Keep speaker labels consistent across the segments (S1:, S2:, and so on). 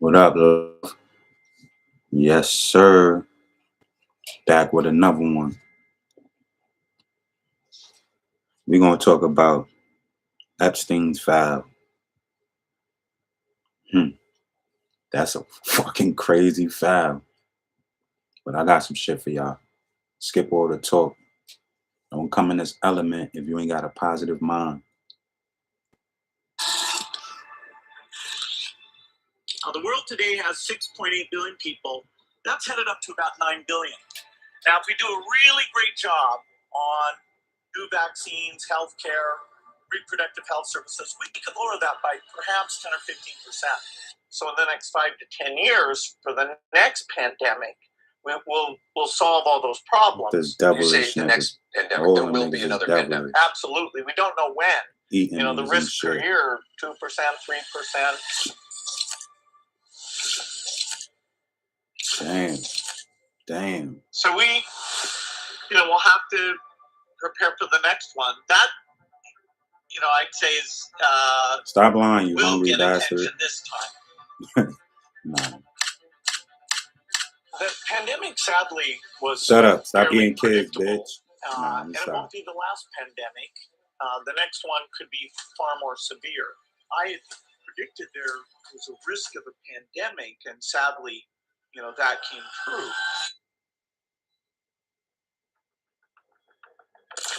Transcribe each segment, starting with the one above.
S1: What up, love? Yes, sir. Back with another one. We're going to talk about Epstein's file. That's a fucking crazy file. But I got some shit for y'all. Skip all the talk. Don't come in this element if you ain't got a positive mind.
S2: The world today has 6.8 billion people. That's headed up to about 9 billion. Now, if we do a really great job on new vaccines, healthcare, reproductive health services, we could lower that by perhaps 10 or 15%. So in the next 5 to 10 years, for the next pandemic, we'll solve all those problems.
S1: This devilish
S3: the
S1: niggas.
S3: next pandemic,
S1: All
S3: there
S1: them
S3: will
S1: niggas
S3: be
S1: is
S3: another
S1: devilish.
S3: pandemic.
S2: Absolutely. We don't know when.
S1: Eating
S2: The
S1: niggas and
S2: risk per
S1: shit.
S2: year, 2%, 3%.
S1: Damn.
S2: So we'll have to prepare for the next one. That, I'd say is
S1: Stop lying, you
S2: will
S1: hungry
S2: get
S1: bastard.
S2: attention this time.
S1: Nah.
S2: The pandemic, sadly, was
S1: Shut up. Stop
S2: fairly
S1: eating kids,
S2: predictable.
S1: bitch. Nah, I'm
S2: And it
S1: sorry.
S2: won't be the last pandemic. The next one could be far more severe. I had predicted there was a risk of a pandemic, and sadly, that came true.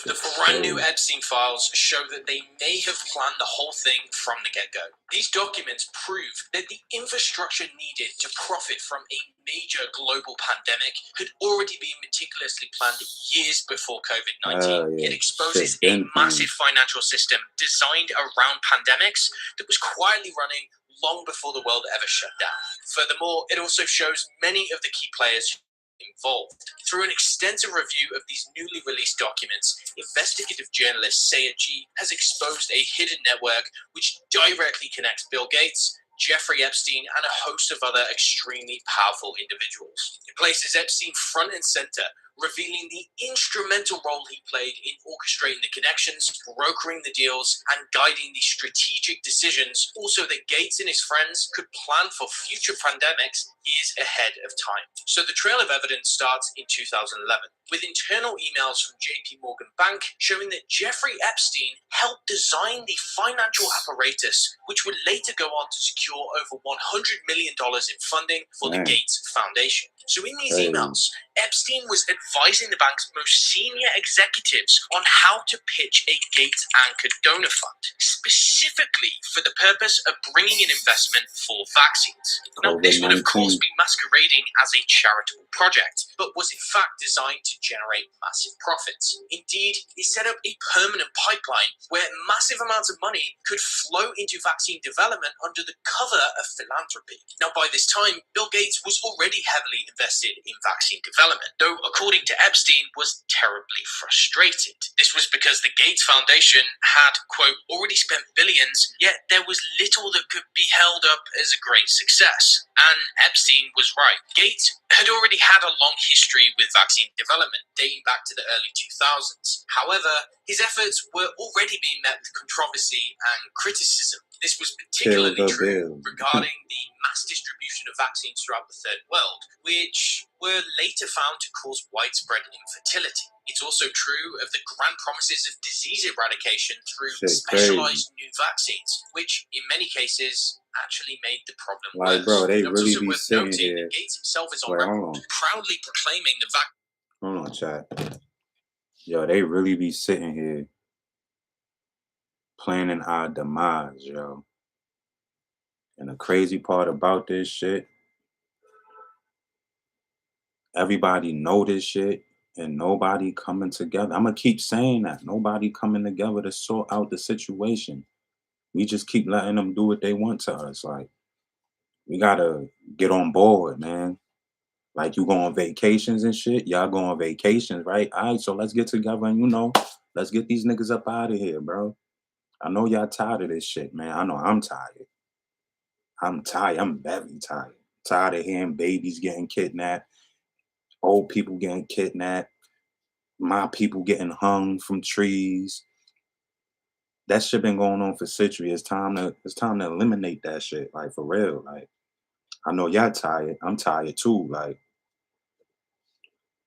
S3: The brand new Epstein files show that they may have planned the whole thing from the get-go. These documents prove that the infrastructure needed to profit from a major global pandemic had already been meticulously planned years before COVID-19.
S1: Yeah.
S3: It exposes
S1: Shit
S3: a
S1: been
S3: massive financial system designed around pandemics that was quietly running long before the world ever shut down. Furthermore, it also shows many of the key players involved. Through an extensive review of these newly released documents, investigative journalist Sayed G has exposed a hidden network which directly connects Bill Gates, Jeffrey Epstein, and a host of other extremely powerful individuals. It places Epstein front and center, revealing the instrumental role he played in orchestrating the connections, brokering the deals, and guiding the strategic decisions, also that Gates and his friends could plan for future pandemics years ahead of time. So the trail of evidence starts in 2011, with internal emails from JP Morgan Bank showing that Jeffrey Epstein helped design the financial apparatus, which would later go on to secure over $100 million in funding for the Gates Foundation. So in these emails, Epstein was advising the bank's most senior executives on how to pitch a Gates-anchored donor fund, specifically for the purpose of bringing in investment for vaccines. Now, this would of course be masquerading as a charitable project, but was in fact designed to generate massive profits. Indeed, it set up a permanent pipeline where massive amounts of money could flow into vaccine development under the cover of philanthropy. Now, by this time, Bill Gates was already heavily invested in vaccine development, though according to Epstein was terribly frustrated. This was because the Gates Foundation had, quote, already spent billions, yet there was little that could be held up as a great success. And Epstein was right. Gates had already had a long history with vaccine development, dating back to the early 2000s. However, his efforts were already being met with controversy and criticism. This was particularly true regarding the mass distribution of vaccines throughout the Third World, which were later found to cause widespread infertility. It's also true of the grand promises of disease eradication through specialized new vaccines, which in many cases actually made the problem worse.
S1: Bro, they really
S2: also
S1: be
S2: worth
S1: sitting
S2: noting
S1: here.
S2: that Gates himself is on record proudly proclaiming the vaccine.
S1: Hold on, chat. Yo, they really be sitting here planning our demise, yo. And the crazy part about this shit, everybody know this shit and nobody coming together. I'm gonna keep saying that. Nobody coming together to sort out the situation. We just keep letting them do what they want to us. Like, we gotta get on board, man. Like, you go on vacations and shit. Y'all go on vacations, right? All right, so let's get together and, let's get these niggas up out of here, bro. I know y'all tired of this shit, man. I know I'm tired. I'm tired. I'm very tired. Tired of hearing babies getting kidnapped, old people getting kidnapped, my people getting hung from trees. That shit been going on for centuries. It's time to eliminate that shit, like, for real. Like, I know y'all tired. I'm tired too. Like,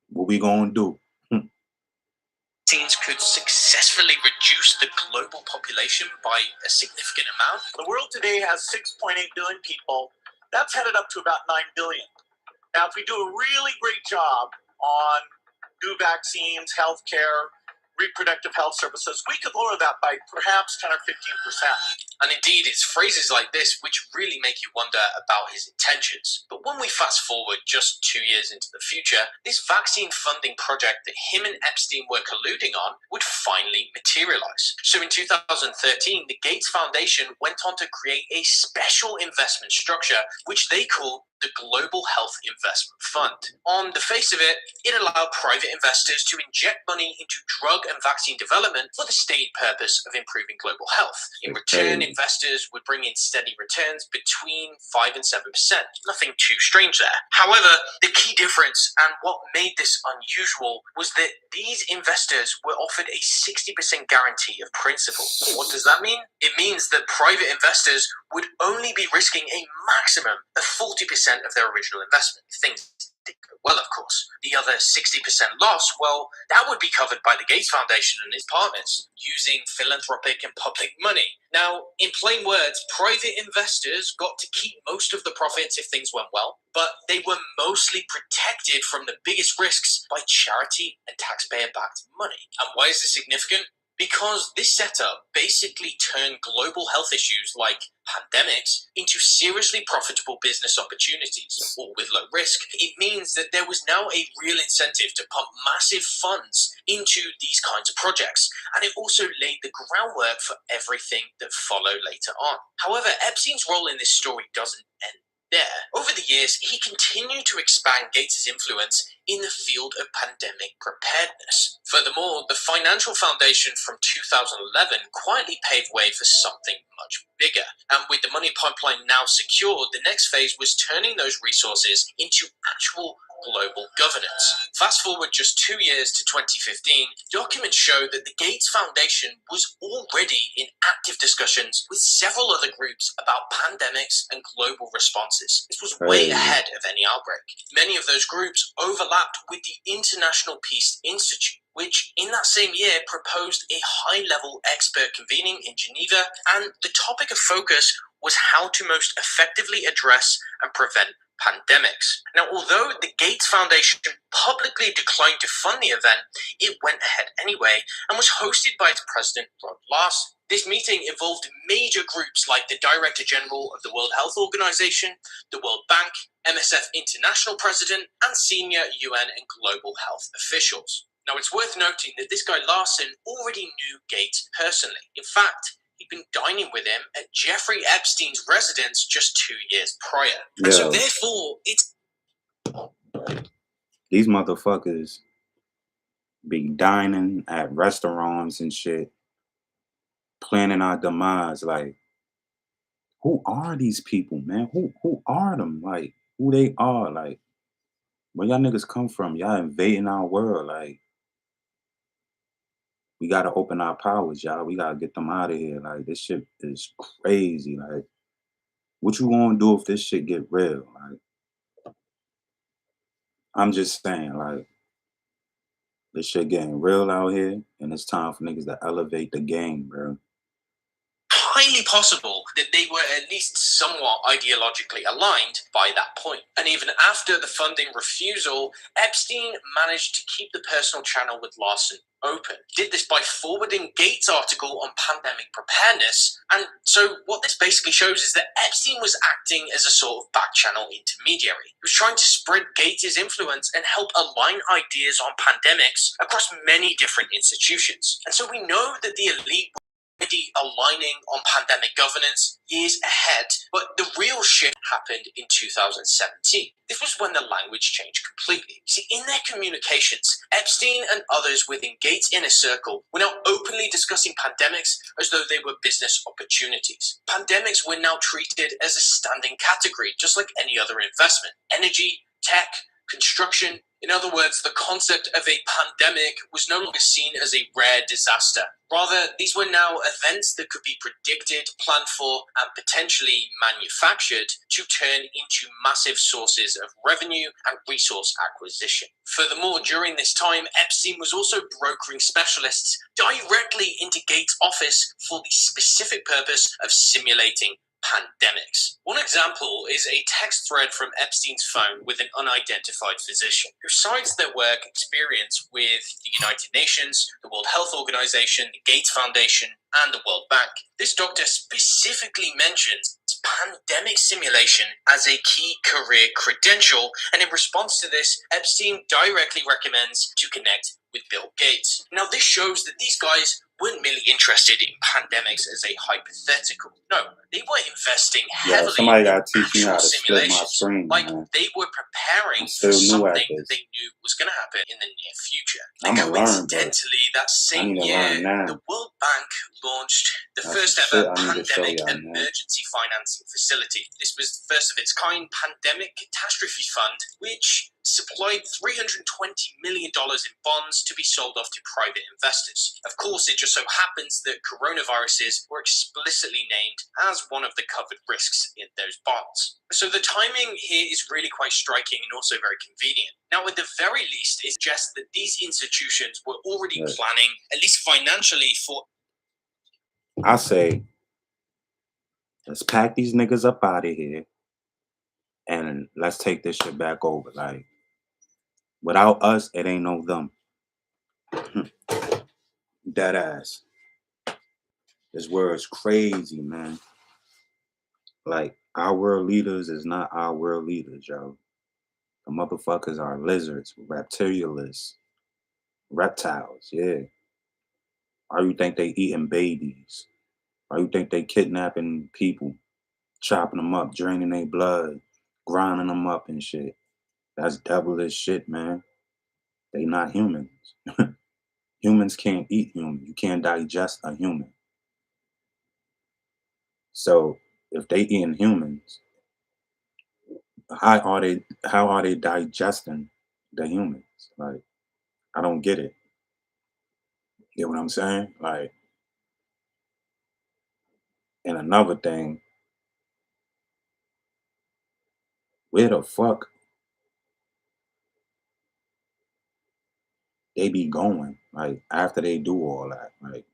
S1: what we gonna do?
S3: Vaccines could successfully reduce the global population by a significant amount.
S2: The world today has 6.8 billion people. That's headed up to about 9 billion. Now, if we do a really great job on new vaccines, healthcare, reproductive health services, we could lower that by perhaps 10 or 15%.
S3: And indeed, it's phrases like this which really make you wonder about his intentions. But when we fast forward just 2 years into the future, this vaccine funding project that him and Epstein were colluding on would finally materialize. So in 2013, the Gates Foundation went on to create a special investment structure, which they called the Global Health Investment Fund. On the face of it, it allowed private investors to inject money into drug and vaccine development for the stated purpose of improving global health. In return, investors would bring in steady returns between 5 and 7%. Nothing too strange there. However, the key difference and what made this unusual was that these investors were offered a 60% guarantee of principal. What does that mean? It means that private investors would only be risking a maximum of 40% of their original investment. Things did go well, of course. The other 60% loss, well, that would be covered by the Gates Foundation and its partners, using philanthropic and public money. Now, in plain words, private investors got to keep most of the profits if things went well, but they were mostly protected from the biggest risks by charity and taxpayer-backed money. And why is this significant? Because this setup basically turned global health issues like pandemics into seriously profitable business opportunities, all with low risk. It means that there was now a real incentive to pump massive funds into these kinds of projects, and it also laid the groundwork for everything that followed later on. However, Epstein's role in this story doesn't end there. Over the years, he continued to expand Gates' influence in the field of pandemic preparedness. Furthermore, the financial foundation from 2011 quietly paved way for something much bigger. And with the money pipeline now secured, the next phase was turning those resources into actual global governance. Fast forward just 2 years to 2015, documents show that the Gates Foundation was already in active discussions with several other groups about pandemics and global responses. This was way ahead of any outbreak. Many of those groups overlapped with the International Peace Institute, which in that same year proposed a high-level expert convening in Geneva, and the topic of focus was how to most effectively address and prevent pandemics. Now, although the Gates Foundation publicly declined to fund the event, it went ahead anyway and was hosted by its president, Rod Larson. This meeting involved major groups like the Director General of the World Health Organization, the World Bank, MSF International President, and senior UN and global health officials. Now, it's worth noting that this guy Larson already knew Gates personally. In fact, he'd been dining with him at Jeffrey Epstein's residence just 2 years prior. And so therefore, it's...
S1: These motherfuckers be dining at restaurants and shit, planning our demise. Like, who are these people, man? Who are them? Like, who they are? Like, where y'all niggas come from? Y'all invading our world. Like, we gotta open our powers, y'all. We gotta get them out of here. Like, this shit is crazy. Like, what you gonna do if this shit get real? Like, I'm just saying, like, this shit getting real out here, and it's time for niggas to elevate the game, bro.
S3: highly possible that they were at least somewhat ideologically aligned by that point. And even after the funding refusal, Epstein managed to keep the personal channel with Larson open. Did this by forwarding Gates' article on pandemic preparedness. And so what this basically shows is that Epstein was acting as a sort of back-channel intermediary. He was trying to spread Gates' influence and help align ideas on pandemics across many different institutions. And so we know that the elite were already aligning on pandemic governance years ahead, but the real shift happened in 2017. This was when the language changed completely. See, in their communications, Epstein and others within Gates' inner circle were now openly discussing pandemics as though they were business opportunities. Pandemics were now treated as a standing category, just like any other investment. Energy, tech, construction. In other words, the concept of a pandemic was no longer seen as a rare disaster. Rather, these were now events that could be predicted, planned for, and potentially manufactured to turn into massive sources of revenue and resource acquisition. Furthermore, during this time, Epstein was also brokering specialists directly into Gates' office for the specific purpose of simulating pandemics. One example is a text thread from Epstein's phone with an unidentified physician who cites their work experience with the United Nations, the World Health Organization, the Gates Foundation, and the World Bank. This doctor specifically mentions pandemic simulation as a key career credential, and in response to this, Epstein directly recommends to connect with Bill Gates. Now, this shows that these guys weren't merely interested in pandemics as a hypothetical. No, they were investing heavily
S1: somebody
S3: in
S1: gotta teach me how
S3: actual
S1: to split my
S3: simulations.
S1: screen,
S3: Like,
S1: man.
S3: they were preparing
S1: I'm
S3: for
S1: still new at
S3: something
S1: this.
S3: that they knew was going to happen in the near future.
S1: I'ma
S3: And
S1: learn,
S3: coincidentally, that
S1: I
S3: same
S1: need to
S3: year,
S1: learn now.
S3: the World Bank launched the
S1: That's
S3: first
S1: the shit
S3: ever
S1: I need to show
S3: pandemic
S1: y'all, man.
S3: emergency financing facility. This was the first of its kind pandemic catastrophe fund, which supplied $320 million in bonds to be sold off to private investors. Of course, it just so happens that coronaviruses were explicitly named as one of the covered risks in those bonds. So the timing here is really quite striking and also very convenient. Now, at the very least, it suggests that these institutions were already planning, at least financially, for...
S1: I say, let's pack these niggas up out of here and let's take this shit back over. Like, without us, it ain't no them. Dead ass. This world's crazy, man. Like, our world leaders is not our world leaders, yo. The motherfuckers are lizards, reptilialists, reptiles, yeah. Why you think they eating babies? Why you think they kidnapping people, chopping them up, draining their blood, grinding them up and shit? That's devilish shit, man. They not humans. Humans can't eat human. You can't digest a human. So if they eating humans, how are they digesting the humans? Like, I don't get it. You get what I'm saying? Like, and another thing, where the fuck they be going? Like, after they do all that, like,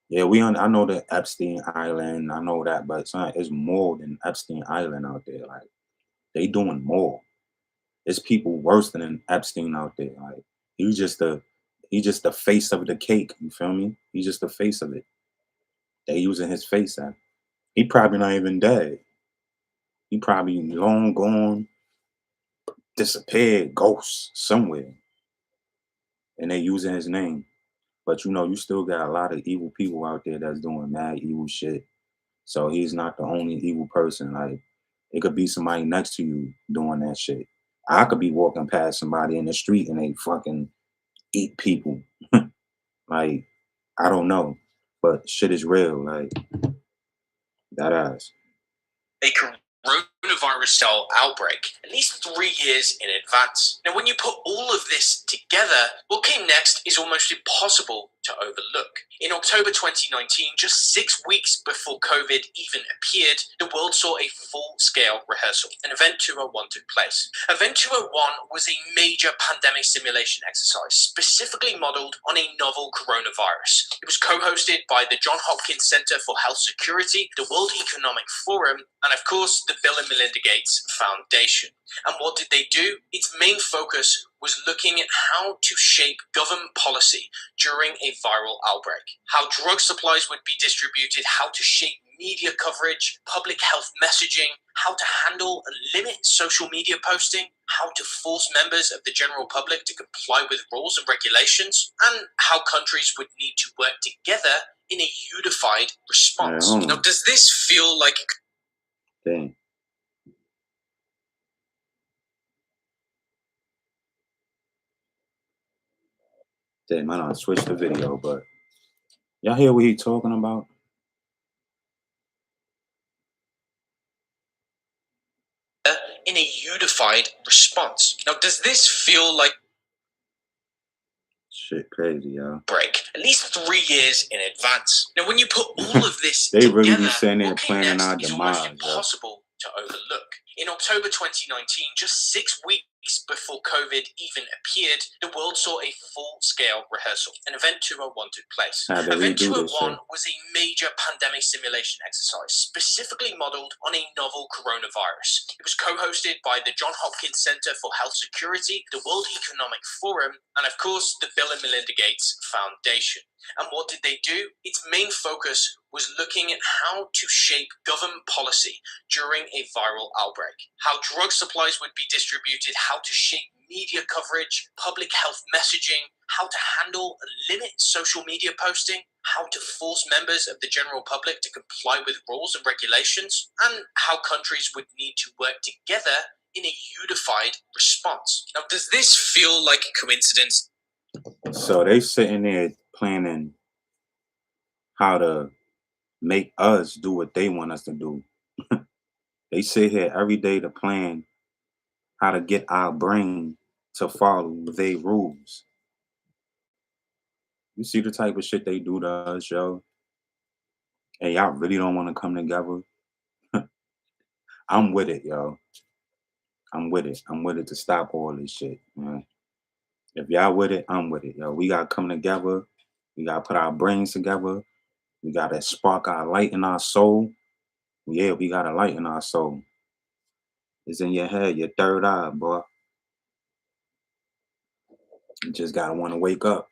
S1: yeah, I know the Epstein Island, I know that, but it's more than Epstein Island out there. Like, they doing more. It's people worse than Epstein out there. Like, he's just the face of the cake. You feel me? He's just the face of it. They using his face at. He probably not even dead. He probably long gone, disappeared, ghost somewhere, and they using his name. But you still got a lot of evil people out there that's doing mad evil shit. So he's not the only evil person. Like, it could be somebody next to you doing that shit. I could be walking past somebody in the street and they fucking eat people. Like, I don't know, but shit is real. Like, that ass.
S3: a coronavirus cell outbreak at least 3 years in advance. Now, when you put all of this together, what came next is almost impossible to overlook. In October 2019, just 6 weeks before COVID even appeared, the world saw a full-scale rehearsal, and Event 201 took place. Event 201 was a major pandemic simulation exercise, specifically modeled on a novel coronavirus. It was co-hosted by the Johns Hopkins Center for Health Security, the World Economic Forum, and of course, the Bill and Melinda Gates Foundation. And what did they do? Its main focus was looking at how to shape government policy during a viral outbreak, how drug supplies would be distributed, how to shape media coverage, public health messaging, how to handle and limit social media posting, how to force members of the general public to comply with rules and regulations, and how countries would need to work together in a unified response. Now, does this feel like...
S1: Dang. Damn, I don't switch the video, but y'all hear what he talking about?
S3: in a unified response. Now, does this feel like
S1: Shit crazy, yo.
S3: break at least 3 years in advance? Now, when you put all of this
S1: They
S3: together,
S1: really be sitting there
S3: what came
S1: planning
S3: next
S1: our
S3: is almost
S1: demise, yo.
S3: impossible to overlook. In October 2019, just 6 weeks before COVID even appeared, the world saw a full-scale rehearsal. An Event 201 took place.
S1: Had to
S3: Event
S1: redo this
S3: 201
S1: shit.
S3: was a major pandemic simulation exercise, specifically modeled on a novel coronavirus. It was co-hosted by the Johns Hopkins Center for Health Security, the World Economic Forum, and of course, the Bill and Melinda Gates Foundation. And what did they do? Its main focus was looking at how to shape government policy during a viral outbreak, how drug supplies would be distributed, how to shape media coverage, public health messaging, how to handle and limit social media posting, how to force members of the general public to comply with rules and regulations, and how countries would need to work together in a unified response. Now, does this feel like a coincidence?
S1: So they sitting there planning how to make us do what they want us to do. They sit here every day to plan how to get our brain to follow their rules. You see the type of shit they do to us, yo? And y'all really don't want to come together? I'm with it, yo. I'm with it. I'm with it to stop all this shit, man. If y'all with it, I'm with it, yo. We gotta come together. We gotta put our brains together. We gotta spark our light in our soul. Yeah, we got a light in our soul. It's in your head, your third eye, boy. You just gotta want to wake up.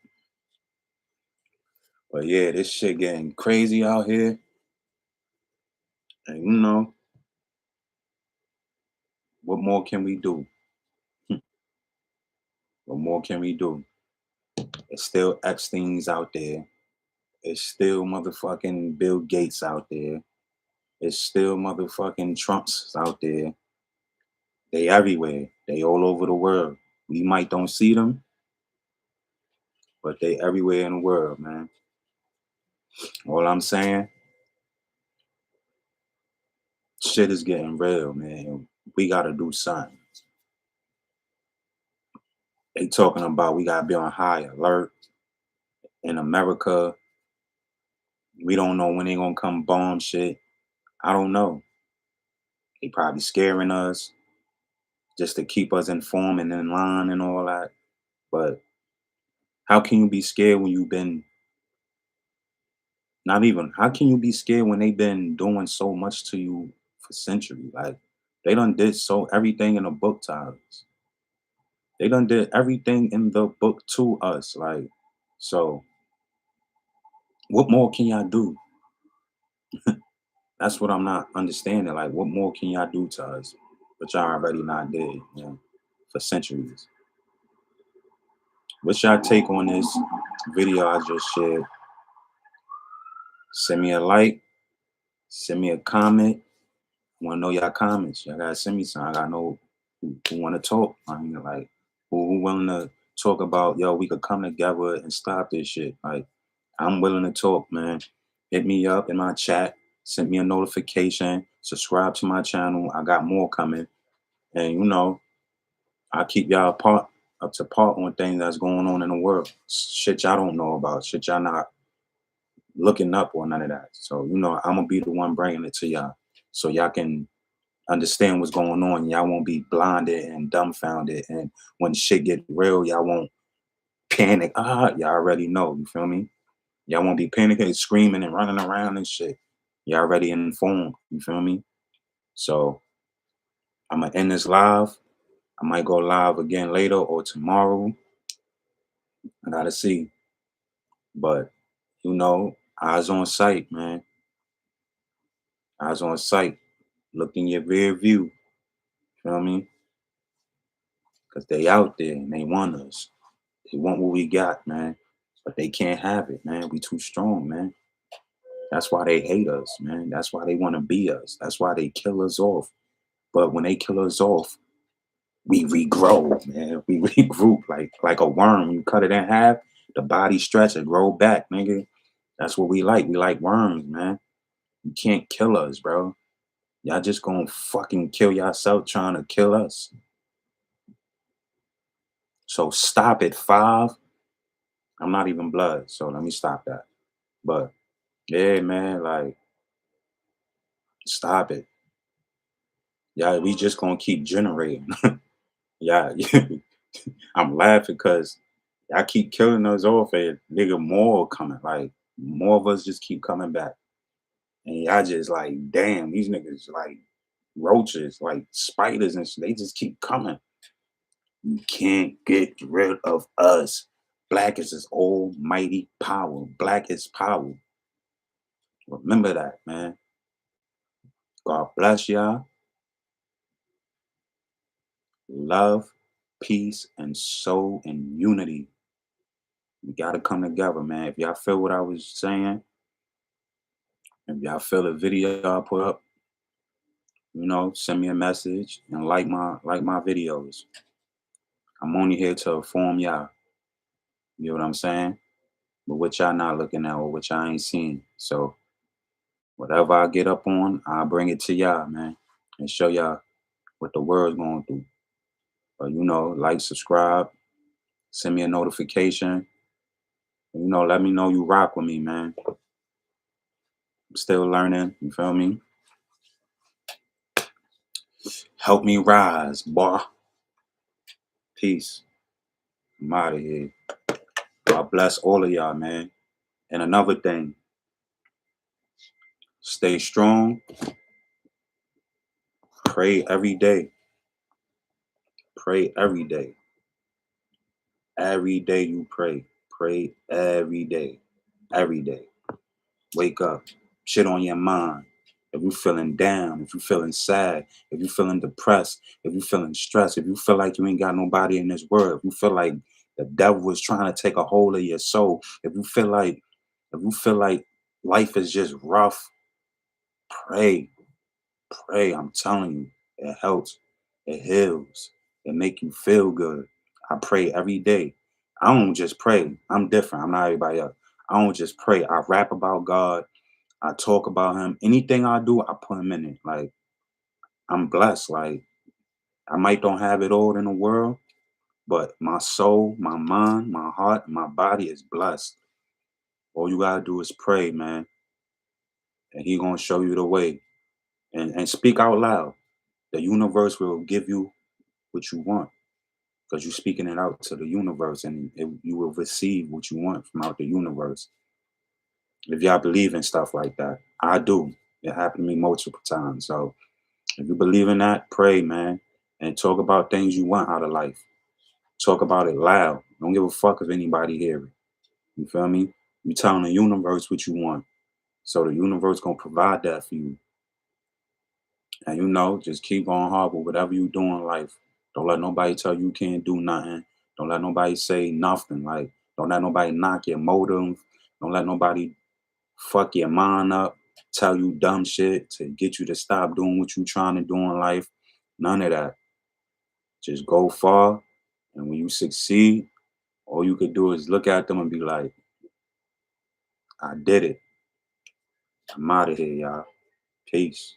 S1: But yeah, this shit getting crazy out here. And you know, what more can we do? What more can we do? It's still Epstein's out there. It's still motherfucking Bill Gates out there. It's still motherfucking Trump's out there. They everywhere. They all over the world. We might don't see them, but they everywhere in the world, man. All I'm saying, shit is getting real, man. We gotta do something. They talking about we gotta be on high alert in America. We don't know when they gonna come bomb shit. I don't know. They probably scaring us just to keep us informed and in line and all that. But how can you be scared when you've been not even how can you be scared when they've been doing so much to you for centuries? Like they done did so everything in the book to us. They done did everything in the book to us. Like, so what more can y'all do? That's what I'm not understanding. Like, what more can y'all do to us? But y'all already not did, you know, for centuries. What's y'all take on this video I just shared? Send me a like, send me a comment. I want to know y'all comments. Y'all gotta send me some. I gotta know who want to talk. I mean, like, who willing to talk about, yo, we could come together and stop this shit. Like, I'm willing to talk, man. Hit me up in my chat. Send me a notification. Subscribe to my channel. I got more coming. And, you know, I keep y'all up to part on things that's going on in the world. Shit y'all don't know about. Shit y'all not looking up or none of that. So, you know, I'm going to be the one bringing it to y'all. So y'all can understand what's going on. Y'all won't be blinded and dumbfounded. And when shit get real, y'all won't panic. Y'all already know. You feel me? Y'all won't be panicking, screaming, and running around and shit. Y'all already informed. You feel me? So I'm gonna end this live. I might go live again later or tomorrow. I gotta see. But you know, eyes on sight, man. Eyes on sight. Look in your rear view. Feel me? Cause they out there and they want us. They want what we got, man. But they can't have it, man. We too strong, man. That's why they hate us, man. That's why they want to be us. That's why they kill us off. But when they kill us off, we regrow, man. We regroup like a worm. You cut it in half, the body stretch and grow back, nigga. That's what we like. We like worms, man. You can't kill us, bro. Y'all just gonna fucking kill yourself trying to kill us. So stop it. 5. I'm not even blood, so let me stop that. But yeah, man, like stop it. Yeah, we just gonna keep generating. Yeah, I'm laughing because y'all keep killing us off and nigga more coming. Like more of us just keep coming back. And y'all just like, damn, these niggas like roaches, like spiders and shit, they just keep coming. You can't get rid of us. Black is his almighty power. Black is power. Remember that, man. God bless y'all. Love, peace, and soul and unity. We gotta come together, man. If y'all feel what I was saying, if y'all feel the video I put up, send me a message and like my videos. I'm only here to inform y'all. You know what I'm saying? But what y'all not looking at or what y'all ain't seeing. So whatever I get up on, I'll bring it to y'all, man, and show y'all what the world's going through. But like, subscribe, send me a notification. Let me know you rock with me, man. I'm still learning. You feel me? Help me rise, boy. Peace. I'm out of here. God bless all of y'all, man. And another thing, stay strong. Pray every day. Pray every day. Every day you pray. Pray every day. Every day. Wake up. Shit on your mind. If you feeling down, if you feeling sad, if you feeling depressed, if you feeling stressed, if you feel like you ain't got nobody in this world, if you feel like the devil is trying to take a hold of your soul, if you feel like life is just rough, pray. Pray. I'm telling you, it helps. It heals. It make you feel good. I pray every day. I don't just pray. I'm different. I'm not everybody else. I don't just pray. I rap about God. I talk about him. Anything I do, I put him in it. Like, I'm blessed. Like, I might don't have it all in the world, but my soul, my mind, my heart, my body is blessed. All you gotta do is pray, man. And he gonna show you the way. And speak out loud. The universe will give you what you want. Because you're speaking it out to the universe, and you will receive what you want from out the universe. If y'all believe in stuff like that, I do. It happened to me multiple times. So if you believe in that, pray, man, and talk about things you want out of life. Talk about it loud. Don't give a fuck if anybody hear it. You feel me? You telling the universe what you want, so the universe gonna provide that for you. And just keep going hard with whatever you do in life. Don't let nobody tell you can't do nothing. Don't let nobody say nothing. Like, don't let nobody knock your motive. Don't let nobody fuck your mind up, tell you dumb shit to get you to stop doing what you trying to do in life. None of that. Just go far. And when you succeed, all you could do is look at them and be like, I did it. I'm out of here, y'all. Peace.